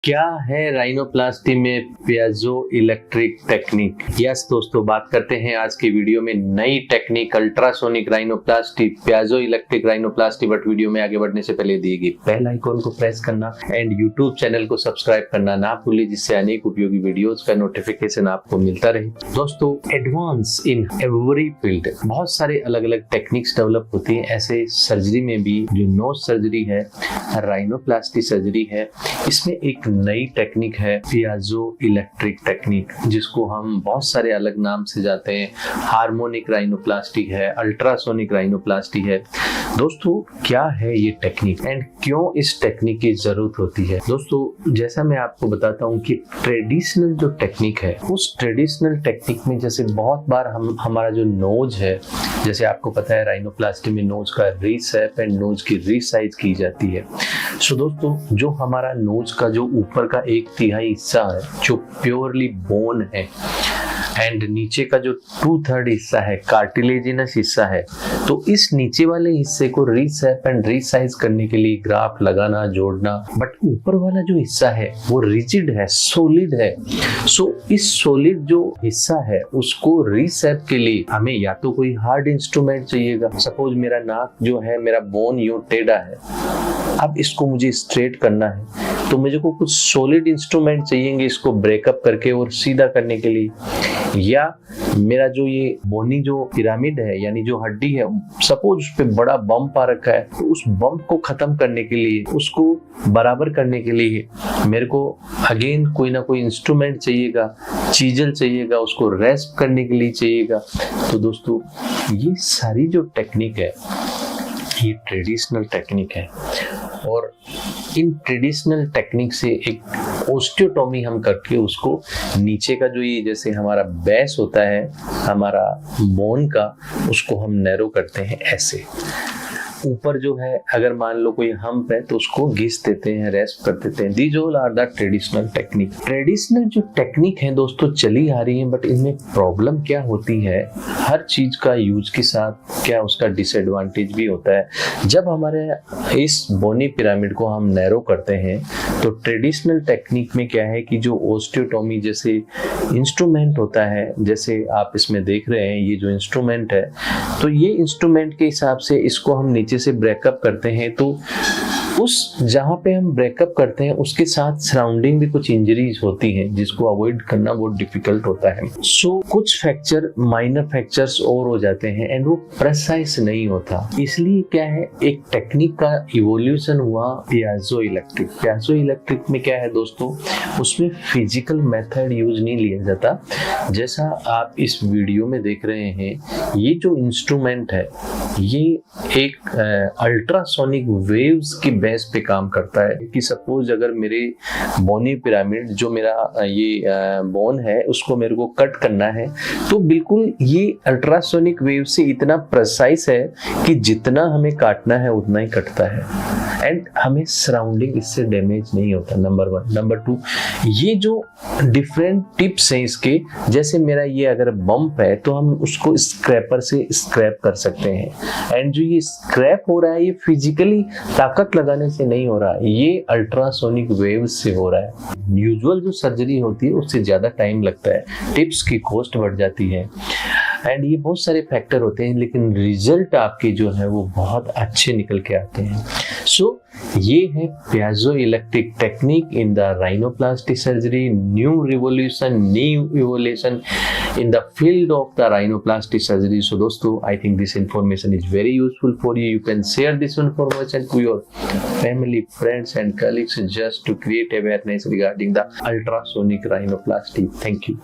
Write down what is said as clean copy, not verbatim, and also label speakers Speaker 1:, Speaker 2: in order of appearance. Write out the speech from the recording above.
Speaker 1: क्या है राइनोप्लास्टी में पियाजो इलेक्ट्रिक टेक्निक। यस दोस्तों, बात करते हैं आज की वीडियो में नई technique ultrasonic rhinoplasty, Piaggio electric rhinoplasty. But video में आगे बढ़ने से पहले दिए गए बेल आइकॉन को प्रेस करना एंड यूट्यूब चैनल को सब्सक्राइब करना ना भूलिए, जिससे अनेक उपयोगी वीडियोस का नोटिफिकेशन आपको मिलता रहे। दोस्तों, एडवांस इन एवरी फील्ड बहुत सारे अलग अलग टेक्निक्स डेवलप होती है। ऐसे सर्जरी में भी जो नोज सर्जरी है, राइनोप्लास्टी सर्जरी है, इसमें एक नई टेक्निक है पियाजो इलेक्ट्रिक टेक्निक, जिसको हम बहुत सारे अलग नाम से जाते हैं। हार्मोनिक राइनोप्लास्टी है, अल्ट्रासोनिक राइनोप्लास्टी है। दोस्तों, क्या है ये टेक्निक एंड क्यों इस टेक्निक की जरूरत होती है? दोस्तों, जैसा मैं आपको बताता हूँ कि ट्रेडिशनल जो टेक्निक है, उस ट्रेडिशनल टेक्निक में जैसे बहुत बार हमारा जो नोज है, जैसे आपको पता है राइनोप्लास्टी में नोज का रीसेप एंड नोज की रीसाइज की जाती है। सो दोस्तों, जो हमारा नोज का जो ऊपर का 1/3 हिस्सा है, जो प्योरली बोन है, एंड नीचे का जो 2/3 हिस्सा है, कार्टिलेजिनस हिस्सा है, तो इस नीचे वाले हिस्से को रीसेप एंड रीसाइज करने के लिए ग्राफ्ट लगाना, जोड़ना। बट ऊपर वाला जो हिस्सा है वो रिजिड है, सॉलिड है। सो इस सॉलिड जो हिस्सा है उसको रीसेप के लिए हमें या तो कोई हार्ड इंस्ट्रूमेंट चाहिएगा। सपोज मेरा नाक जो है, मेरा बोन यूं टेढ़ा है, अब इसको मुझे स्ट्रेट करना है, तो मुझे को कुछ सॉलिड इंस्ट्रूमेंट चाहिए इसको ब्रेकअप करके और सीधा करने के लिए। या मेरा जो ये बोनी जो पिरामिड है, यानी जो हड्डी है, सपोज उस पे बड़ा बम्प आ रखा है, तो उस बम्प को खत्म करने के लिए, उसको बराबर करने के लिए मेरे को अगेन कोई ना कोई इंस्ट्रूमेंट चाहिएगा, चीजल चाहिएगा, उसको रेस्प करने के लिए चाहिएगा। तो दोस्तों, ये सारी जो टेक्निक है, ये ट्रेडिशनल टेक्निक है, और इन ट्रेडिशनल टेक्निक से एक ओस्टियोटॉमी हम करके उसको नीचे का जो ये जैसे हमारा बेस होता है हमारा बोन का, उसको हम नैरो करते हैं ऐसे। ऊपर जो है, अगर मान लो कोई हम्प है तो उसको घिस देते हैं, रेस्ट कर देते हैं। These all are the traditional technique. Traditional जो टेक्निक है दोस्तों चली आ रही है, बट इनमें प्रॉब्लम क्या होती है, हर चीज का यूज के साथ क्या उसका डिसएडवांटेज भी होता है। जब हमारे इस बोनी पिरामिड को हम नैरो करते हैं, तो ट्रेडिशनल टेक्निक में क्या है कि जो ओस्टियोटॉमी जैसे इंस्ट्रूमेंट होता है, जैसे आप इसमें देख रहे हैं ये जो इंस्ट्रूमेंट है, तो ये इंस्ट्रूमेंट के हिसाब से इसको हम नीचे से ब्रेकअप करते हैं, तो उस जहां पे हम ब्रेकअप करते हैं उसके साथ सराउंडिंग भी कुछ इंजरीज होती हैं, जिसको अवॉइड करना बहुत डिफिकल्ट होता है। सो कुछ फ्रैक्चर, माइनर फ्रैक्चर्स और हो जाते हैं एंड वो प्रेसाइज नहीं होता। इसलिए क्या है, एक टेक्निक का इवोल्यूशन हुआ पियाजो इलेक्ट्रिक। पियाजो इलेक्ट्रिक में क्या है दोस्तों, उसमें फिजिकल मेथड यूज नहीं लिया जाता। जैसा आप इस वीडियो में देख रहे हैं, ये जो इंस्ट्रूमेंट है ये एक अल्ट्रासोनिक वेव्स की बेस पे काम करता है। कि सपोज अगर मेरे बोनी पिरामिड जो मेरा ये बोन है उसको मेरे को कट करना है, तो बिल्कुल ये अल्ट्रासोनिक वेव से इतना प्रेसाइज है कि जितना हमें काटना है उतना ही कटता है एंड हमें सराउंडिंग इससे डैमेज नहीं होता। नंबर 1। नंबर 2, ये जो डिफरेंट टिप्स हैं इसके, जैसे मेरा ये अगर बम्प है तो हम उसको स्क्रैपर से स्क्रैप कर सकते हैं, एंड जो ये स्क्रैप हो रहा है ये फिजिकली ताकत लगाने से नहीं हो रहा है, ये अल्ट्रासोनिक वेव्स से हो रहा है। यूजुअल जो सर्जरी होती है उससे ज्यादा टाइम लगता है, टिप्स की कॉस्ट बढ़ जाती है, एंड ये बहुत सारे फैक्टर होते हैं, लेकिन रिजल्ट आपके जो है वो बहुत अच्छे निकल के आते हैं। सो ये है Piaggio electric technique in the rhinoplasty surgery, new evolution in the field of the rhinoplasty surgery. So दोस्तों, I think this information is very useful for you. You can share this information to your family, friends and colleagues just to create awareness regarding the ultrasonic rhinoplasty. Thank you.